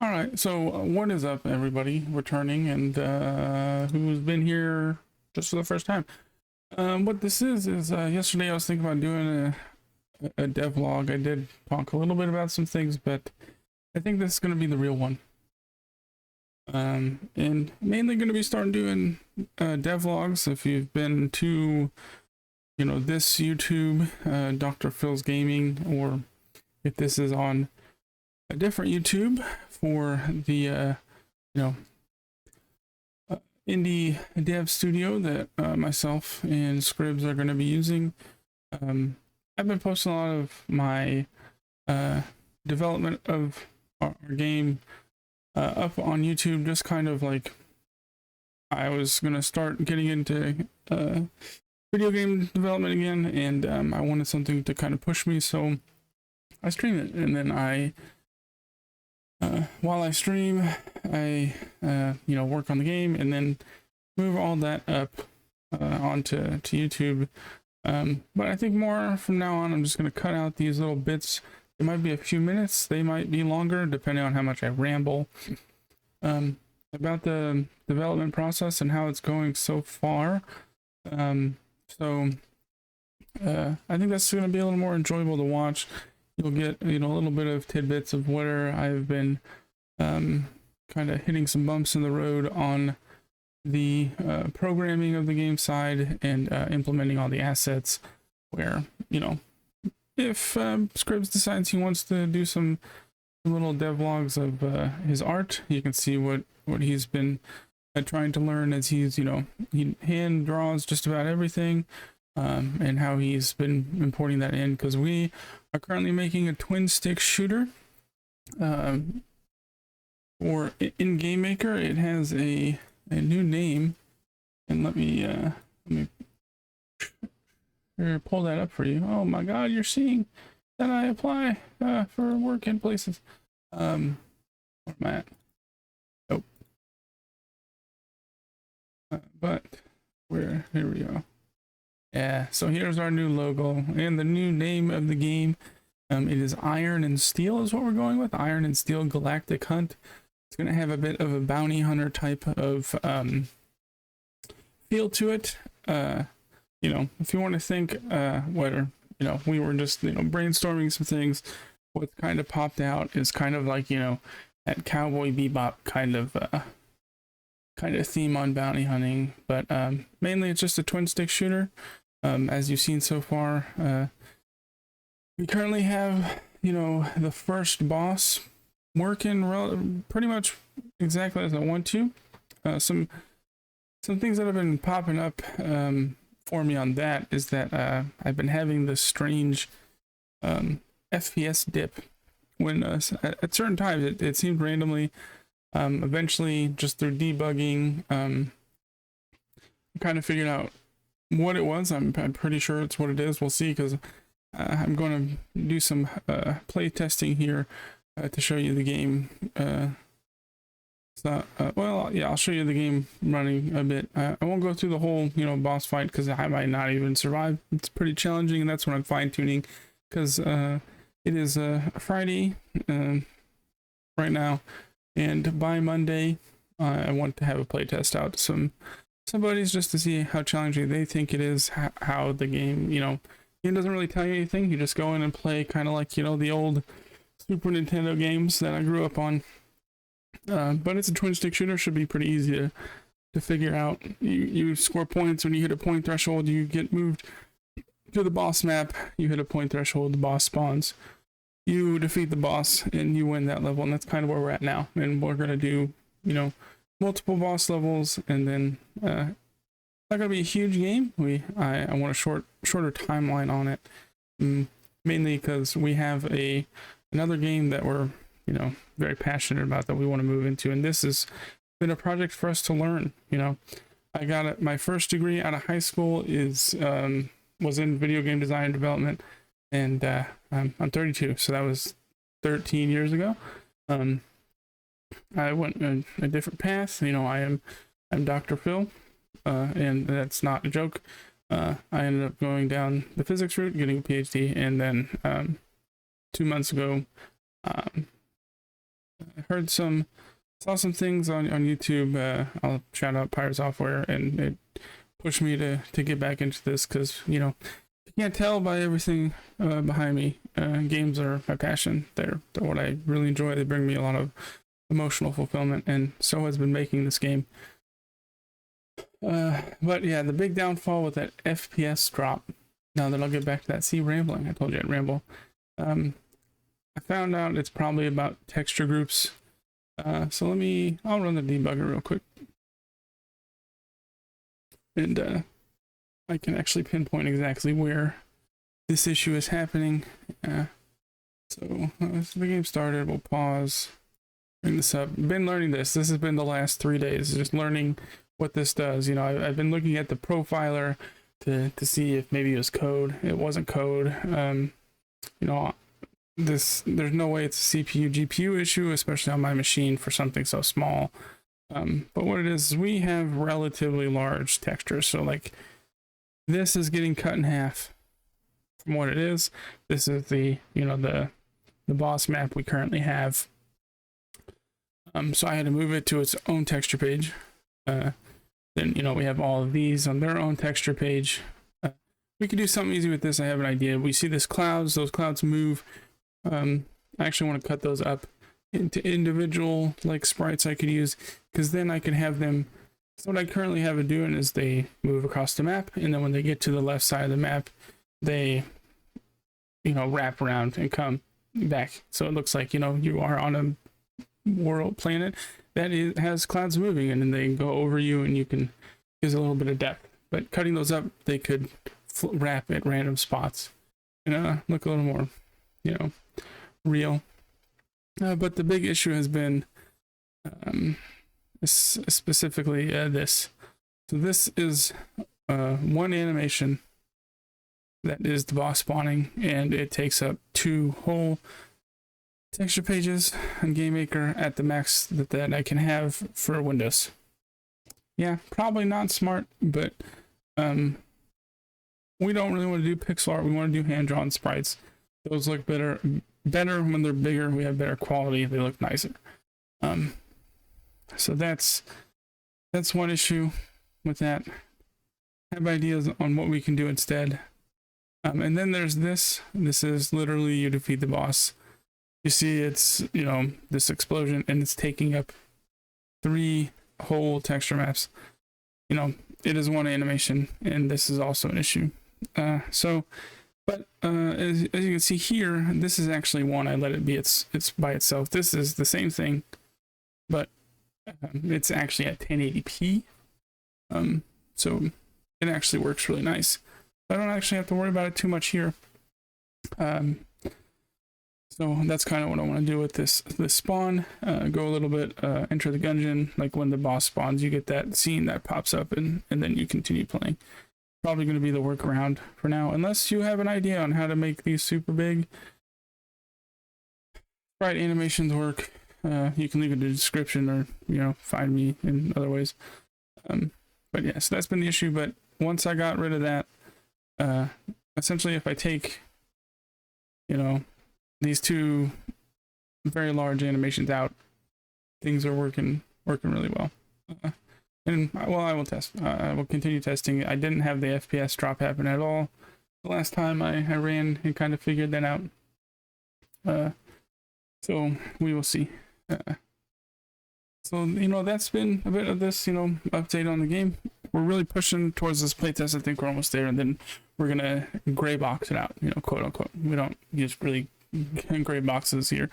All right, so what is up, everybody returning and who's been here just for the first time? What this is yesterday I was thinking about doing a devlog. I did talk a little bit about some things, but I think this is going to be the real one. And mainly going to be starting doing devlogs. If you've been to, this YouTube, Dr. Phil's Gaming, or if this is on a different YouTube for the indie dev studio that myself and Scribs are going to be using. I've been posting a lot of my development of our game up on YouTube, just kind of like I was going to start getting into video game development again, and I wanted something to kind of push me, so I stream it, and then while I stream, I work on the game, and then move all that up onto YouTube. But I think more from now on, I'm just going to cut out these little bits. It might be a few minutes, they might be longer, depending on how much I ramble about the development process and how it's going so far. So I think that's going to be a little more enjoyable to watch. You'll get a little bit of tidbits of where I've been kind of hitting some bumps in the road on the programming of the game side and implementing all the assets, where if Scribs decides he wants to do some little devlogs of his art, you can see what he's been trying to learn as he's he hand draws just about everything, and how he's been importing that in, because we are currently making a twin stick shooter or in Game Maker. It has a new name, and let me pull that up for you. Oh my god, you're seeing that I apply for work in places. Where am I at? Oh, but here we go. Yeah, so here's our new logo and the new name of the game. It is Iron and Steel is what we're going with. Iron and Steel Galactic Hunt. It's going to have a bit of a bounty hunter type of feel to it. If you want to think we were just brainstorming some things, what kind of popped out is kind of like that Cowboy Bebop kind of theme on bounty hunting, but mainly it's just a twin stick shooter. As you've seen so far, we currently have the first boss working pretty much exactly as I want to. Some things that have been popping up for me on that is that I've been having this strange FPS dip when at certain times it seemed randomly. Eventually, just through debugging, I kind of figured out what it was. I'm pretty sure it's what it is. We'll see, because I'm going to do some play testing here to show you the game. I'll show you the game running a bit. I won't go through the whole boss fight, because I might not even survive. It's pretty challenging, and that's when I'm fine-tuning, because it is Friday right now. And by Monday, I want to have a playtest out to some buddies, just to see how challenging they think it is, how the game, it doesn't really tell you anything. You just go in and play kind of like, the old Super Nintendo games that I grew up on. But it's a twin stick shooter, should be pretty easy to figure out. You score points when you hit a point threshold, you get moved to the boss map, you hit a point threshold, the boss spawns. You defeat the boss and you win that level, and that's kind of where we're at now. And we're gonna do, multiple boss levels, and then not gonna be a huge game. I want a shorter timeline on it, mainly because we have another game that we're very passionate about, that we want to move into, and this has been a project for us to learn. I got it. My first degree out of high school was in video game design and development. And I'm 32, so that was 13 years ago. I went a different path. I'm Dr. Phil, and that's not a joke. I ended up going down the physics route, getting a PhD, and then 2 months ago, saw some things on YouTube. I'll shout out Pirate Software, and it pushed me to get back into this because, you know, you can't tell by everything behind me. Games are my passion. They're what I really enjoy. They bring me a lot of emotional fulfillment, and so has been making this game. But yeah, the big downfall with that FPS drop. Now that I'll get back to that. See, rambling. I told you I'd ramble. I found out it's probably about texture groups. So I'll run the debugger real quick. And I can actually pinpoint exactly where this issue is happening. So as the game started, we'll pause, bring this up. Been learning this. This has been the last 3 days, just learning what this does. You know, I've been looking at the profiler to see if maybe it was code. It wasn't code. You know, there's no way it's a CPU GPU issue, especially on my machine for something so small. But what it is, we have relatively large textures. So like this is getting cut in half from what it is. This is the, you know, the boss map we currently have. So I had to move it to its own texture page. Then, you know, we have all of these on their own texture page. We could do something easy with this. I have an idea. We see this clouds, those clouds move. I actually want to cut those up into individual like sprites I could use, because then I can have them. So what I currently have it doing is they move across the map, and then when they get to the left side of the map, they, you know, wrap around and come back. So it looks like, you know, you are on a world planet that has clouds moving, and then they go over you, and you can use a little bit of depth. But cutting those up, they could wrap at random spots and look a little more, you know, real. But the big issue has been specifically this. So this is one animation that is the boss spawning, and it takes up 2 whole texture pages on GameMaker at the max that I can have for Windows. Yeah, probably not smart, but we don't really want to do pixel art. We want to do hand-drawn sprites. Those look better when they're bigger. We have better quality. They look nicer. So that's one issue with that. Have ideas on what we can do instead. And then there's this. This is literally you defeat the boss. You see it's, you know, this explosion, and it's taking up 3 whole texture maps. You know, it is one animation, and this is also an issue. But as you can see here, this is actually one. I let it be it's by itself. This is the same thing, but it's actually at 1080p. So it actually works really nice. I don't actually have to worry about it too much here. So that's kind of what I want to do with this spawn. Go a little bit, enter the dungeon. Like when the boss spawns, you get that scene that pops up, and then you continue playing. Probably going to be the workaround for now, unless you have an idea on how to make these super big sprite animations work. You can leave it in the description, or, you know, find me in other ways. But yeah, so that's been the issue. But once I got rid of that, essentially if I take, you know, these 2 very large animations out, things are working really well. And well, I will test. I will continue testing. I didn't have the FPS drop happen at all the last time I ran and kind of figured that out. So we will see. So, you know, that's been a bit of this, you know, update on the game. We're really pushing towards this playtest. I think we're almost there, and then we're gonna gray box it out, you know, quote unquote. We don't use really gray boxes here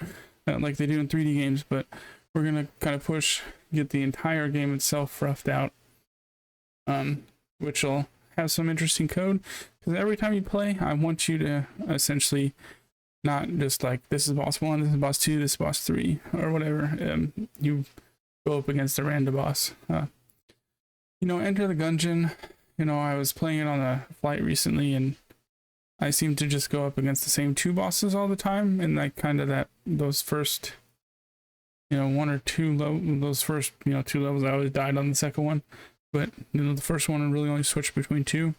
like they do in 3D games, but we're gonna kind of push, get the entire game itself roughed out, which will have some interesting code, because every time you play, I want you to essentially not just like, this is boss 1, this is boss 2, this is boss 3, or whatever. You go up against a random boss. You know, enter the dungeon. You know, I was playing it on a flight recently, and I seem to just go up against the same 2 bosses all the time, and like kind of those first, you know, 1 or 2 those first, you know, 2 levels, I always died on the second one, but, you know, the first one I really only switched between 2.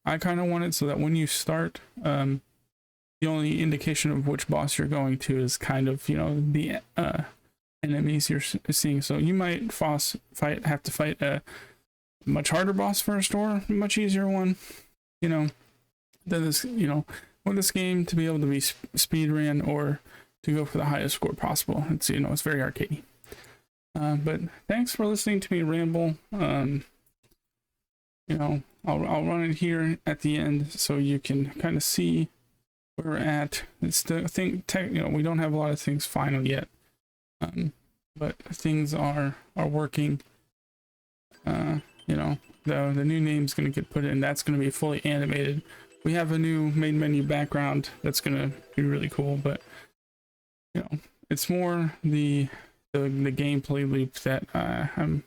I kind of want it so that when you start, the only indication of which boss you're going to is kind of, you know, enemies you're seeing. So you might have to fight a much harder boss first or a much easier one. You know, that is, you know, with this game to be able to be speed ran or to go for the highest score possible. It's, you know, it's very arcadey. But thanks for listening to me ramble. You know, I'll run it here at the end so you can kind of see where we're at. It's the thing, you know, we don't have a lot of things final yet, but things are working. You know, the new name's going to get put in. That's going to be fully animated. We have a new main menu background that's going to be really cool, but you know, it's more the gameplay loop that I'm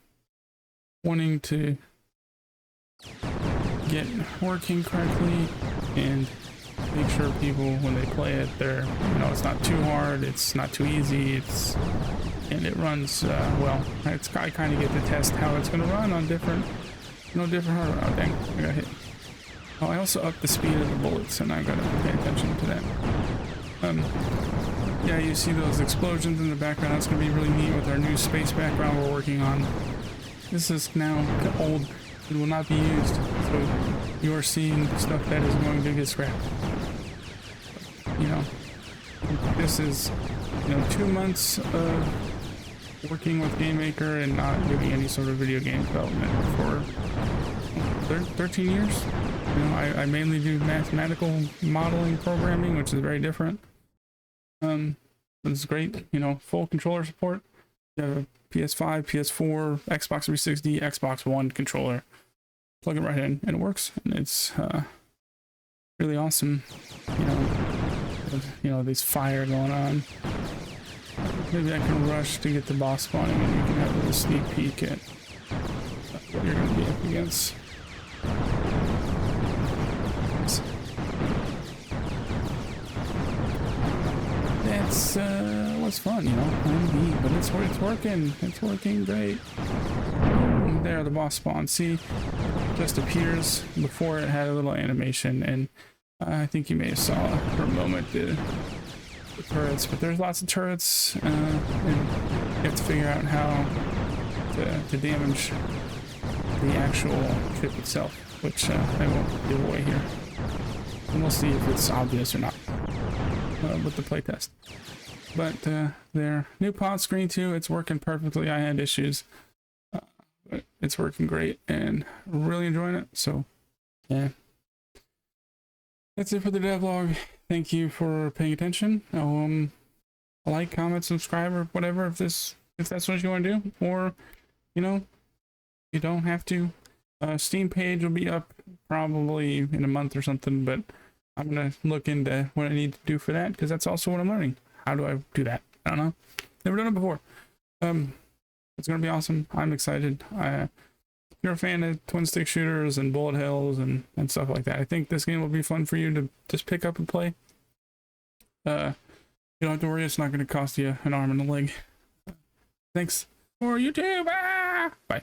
wanting to get working correctly and make sure people, when they play it, they're, you know, it's not too hard, it's not too easy, and it runs well. I kind of get to test how it's going to run on different hardware. Oh dang, I got hit. Oh, I also upped the speed of the bullets, and I gotta pay attention to that. Yeah, you see those explosions in the background. That's gonna be really neat with our new space background we're working on. This is now old. It will not be used, so you are seeing stuff that is going to get scrapped. You know, this is, you know, 2 months of working with GameMaker and not doing any sort of video game development for 13 years. You know, I mainly do mathematical modeling programming, which is very different. It's great, you know, full controller support. You have a PS5, PS4, Xbox 360, Xbox One controller. Plug it right in and it works, and it's really awesome. You know, there's fire going on. Maybe I can rush to get the boss spawning and you can have a little sneak peek at what you're going to be up against. That's what's fun, you know. But it's working. It's working great. There, the boss spawn. See, just appears. Before it had a little animation, and I think you may have saw for a moment the turrets. But there's lots of turrets, and you have to figure out how to damage the actual ship itself, which I won't give away here. And we'll see if it's obvious or not with the playtest. But their new pod screen too, it's working perfectly. I had issues, but it's working great and really enjoying it. So yeah, that's it for the devlog. Thank you for paying attention. Like, comment, subscribe, or whatever if that's what you want to do, or you know, you don't have to. Steam page will be up probably in a month or something, but I'm gonna look into what I need to do for that, because that's also what I'm learning. How do I do that? I don't know. Never done it before. It's gonna be awesome. I'm excited. If you're a fan of twin stick shooters and bullet hells and stuff like that, I think this game will be fun for you to just pick up and play. You don't have to worry, it's not gonna cost you an arm and a leg. Thanks for YouTube. Bye.